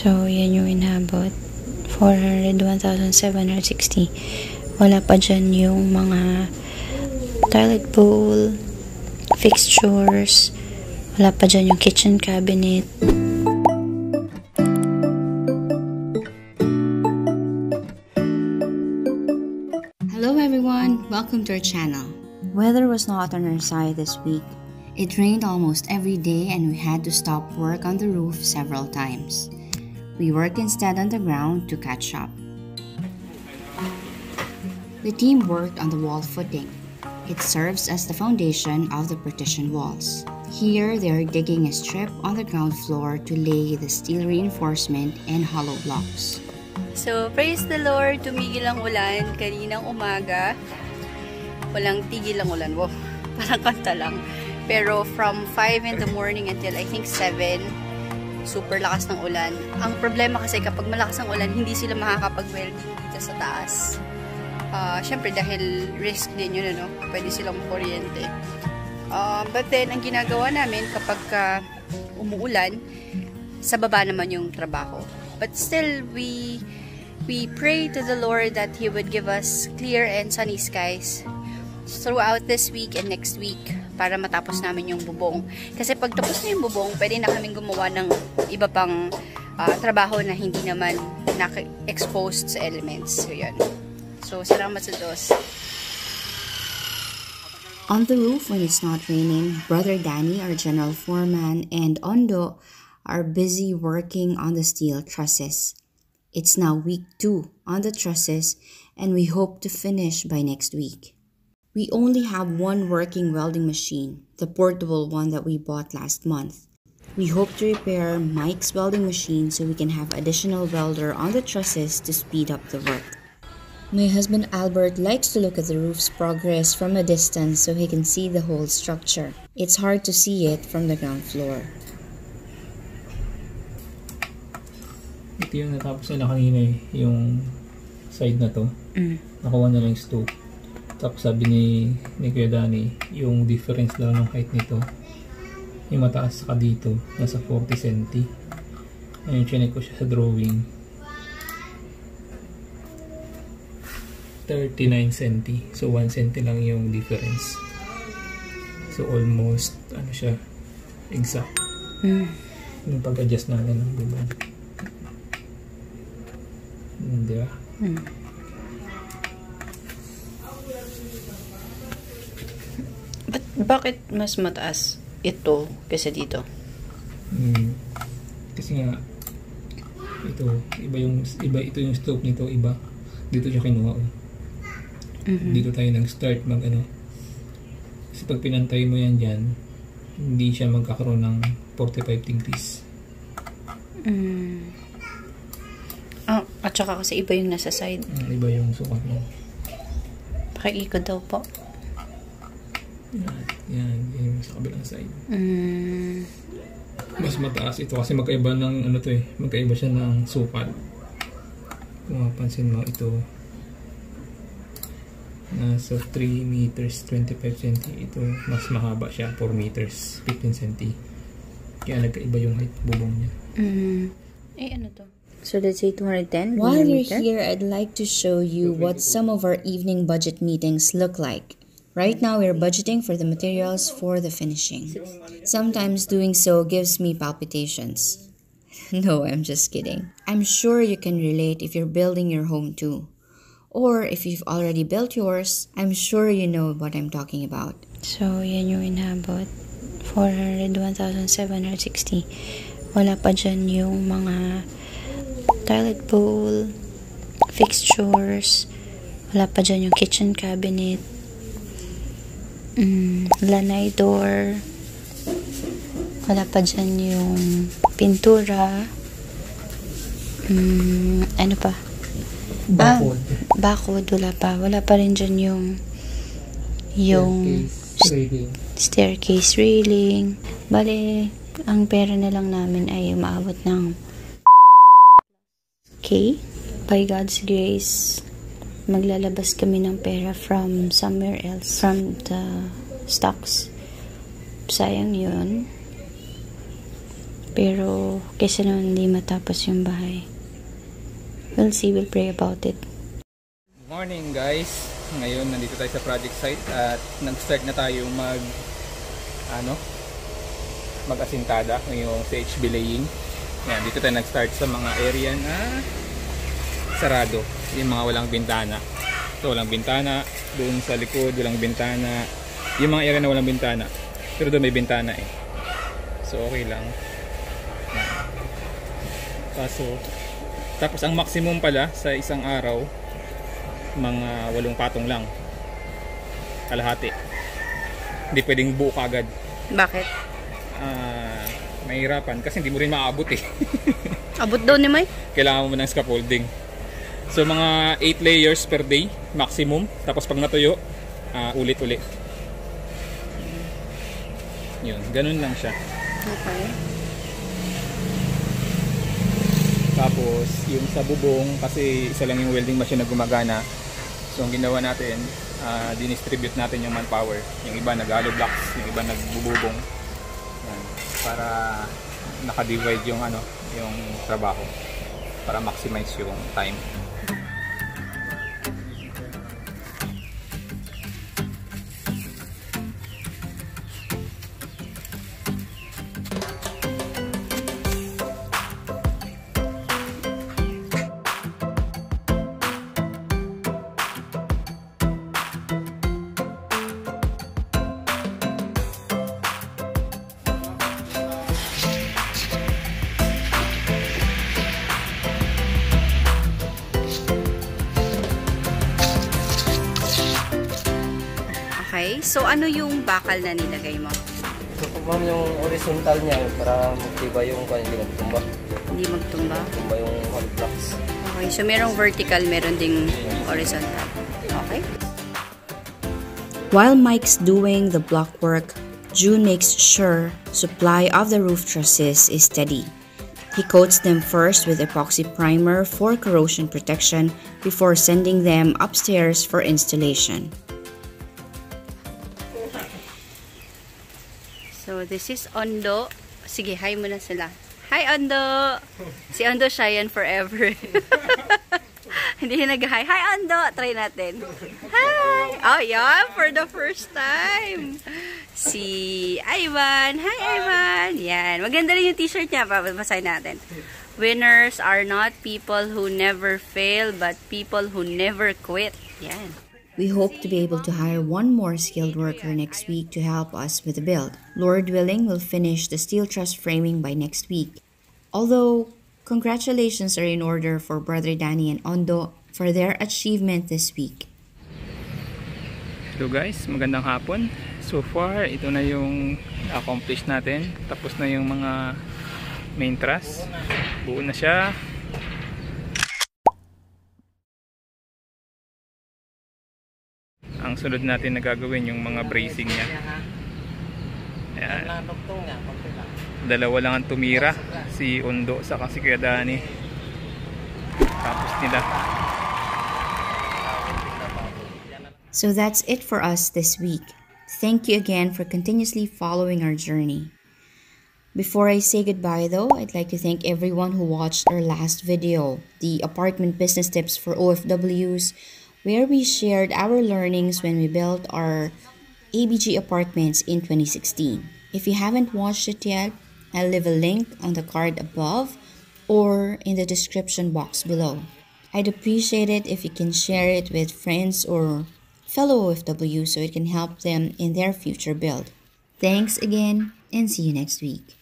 So, yan yung inabot. 401,760. Wala pa dyan yung mga toilet bowl, fixtures. Wala pa dyan yung kitchen cabinet. Hello everyone! Welcome to our channel. Weather was not on our side this week. It rained almost every day and we had to stop work on the roof several times. We worked instead on the ground to catch up. The team worked on the wall footing. It serves as the foundation of the partition walls. Here, they are digging a strip on the ground floor to lay the steel reinforcement and hollow blocks. So, praise the Lord, tumigil ang ulan kaninang umaga. Walang tigil ang ulan. Wow, parang kanta lang. Pero from 5 in the morning until I think 7, super lakas ng ulan. Ang problema kasi kapag malakas ang ulan, hindi sila makakapag-welding dito sa taas. Syempre dahil risk din yun, ano? Pwede silang kuryente. But then, ang ginagawa namin kapag umuulan, sa baba naman yung trabaho. But still, we pray to the Lord that He would give us clear and sunny skies throughout this week and next week para matapos namin yung bubong. Kasi pag tapos na yung bubong, pwede na kaming gumawa ng iba pang trabaho na hindi naman exposed sa elements. So, yun. So, salamat sa Diyos. On the roof when it's not raining, Brother Danny, our general foreman, and Ondo are busy working on the steel trusses. It's now week 2 on the trusses and we hope to finish by next week. We only have one working welding machine, the portable one that we bought last month. We hope to repair Mike's welding machine so we can have additional welder on the trusses to speed up the work. My husband Albert likes to look at the roof's progress from a distance so he can see the whole structure. It's hard to see it from the ground floor. Ito yung natapos nila kanina yung side na to. Nakuha na lang yung stove. Tapos sabi ni Kuya Danny, yung difference lang ng height nito, yung mataas ka dito, nasa 40 cm. Ayun, chinek ko siya sa drawing. 39 cm. So 1 cm lang yung difference. So almost, ano siya, exact. Yung pag-adjust natin, diba? Diba? Bakit mas mataas ito kaysa dito? Kasi nga ito yung stove nito, iba. Dito siya kinuha. Dito tayo nag-start kasi pag pinantay mo yan dyan, hindi siya magkakaroon ng 45 degrees. At saka kasi iba yung nasa side. Iba yung sukat mo. Pakiikot daw po. Yan yung sa kabilang side. Mas mataas ito kasi magkaiba ng magkaiba siya ng sukat. Kung mapansin mo, ito nasa 3 meters 25 cm. Ito mas mahaba siya, 4 meters 15 cm. Kaya nagkaiba yung height bubong niya. Ano to? So let's say 210 While we're here, I'd like to show you what some of our evening budget meetings look like. Right now, we're budgeting for the materials for the finishing. Sometimes doing so gives me palpitations. No, I'm just kidding. I'm sure you can relate if you're building your home too. Or if you've already built yours, I'm sure you know what I'm talking about. So, yan yung inabot. 401,760. Wala pa dyan yung mga toilet bowl, fixtures. Wala pa dyan yung kitchen cabinet. Lanay door. Wala pa dyan yung pintura. Ano pa? Bakod. Wala pa rin dyan yung staircase railing. Bale, ang pera na lang namin ay umaabot ng by God's grace, maglalabas kami ng pera from somewhere else, from the stocks. Sayang yun. Pero, kaysa naman hindi matapos yung bahay. We'll see, we'll pray about it. Morning guys! Ngayon nandito tayo sa project site at nag-start na tayo mag-asintada ngayong CHB laying. Yan, dito tayo nag-start sa mga area na sarado, yung mga walang bintana. So walang bintana, doon sa likod walang bintana, yung mga area na walang bintana, pero doon may bintana eh. So okay lang. Yan. Tapos ang maximum pala sa isang araw, mga 8 patong lang, kalahati. Hindi pwedeng buo kagad. Bakit? Mahirapan kasi hindi mo rin maaabot eh. Abot daw ni May? Kailangan mo ng scaffolding. So mga 8 layers per day maximum. Tapos pag natuyo, ulit-ulit. Yun, ganun lang siya. Okay. Tapos yung sa bubong, kasi isa lang yung welding machine na gumagana. So ang ginawa natin, dinistribute natin yung manpower. Yung iba nag-hollow blocks, yung iba nagbububong. Yan, para naka-divide yung yung trabaho para maximize yung time. Okay, so ano yung bakal na nilagay mo? So kung yung horizontal niya para magtibay yung hindi magtumba. Hindi magtumba? Tumba yung hollow blocks. Okay, so merong vertical, meron ding horizontal. Okay. While Mike's doing the block work, June makes sure supply of the roof trusses is steady. He coats them first with epoxy primer for corrosion protection before sending them upstairs for installation. So, this is Ondo. Sige, hi muna sila. Hi, Ondo! Si Ondo shy yan forever. Hindi siya nag-hi. Hi, Ondo! Try natin. Hi! Oh, yeah, for the first time. Si Ivan. Hi, Ivan! Yan. Maganda rin yung t-shirt niya. Basahin natin. Winners are not people who never fail, but people who never quit. Yan. We hope to be able to hire one more skilled worker next week to help us with the build. Lord willing, we'll finish the steel truss framing by next week. Although, congratulations are in order for Brother Danny and Ondo for their achievement this week. Hello guys, magandang hapon. So far, ito na yung accomplish natin. Tapos na yung mga main truss. Buo na siya. Ang sunod natin na gagawin yung mga bracing niya. Ayan. Dalawa lang ang tumira, si Ondo saka si Kuya Dani. Tapos nila. So that's it for us this week. Thank you again for continuously following our journey. Before I say goodbye though, I'd like to thank everyone who watched our last video, the apartment business tips for OFWs, where we shared our learnings when we built our ABG apartments in 2016. If you haven't watched it yet, I'll leave a link on the card above or in the description box below. I'd appreciate it if you can share it with friends or fellow OFWs so it can help them in their future build. Thanks again and see you next week.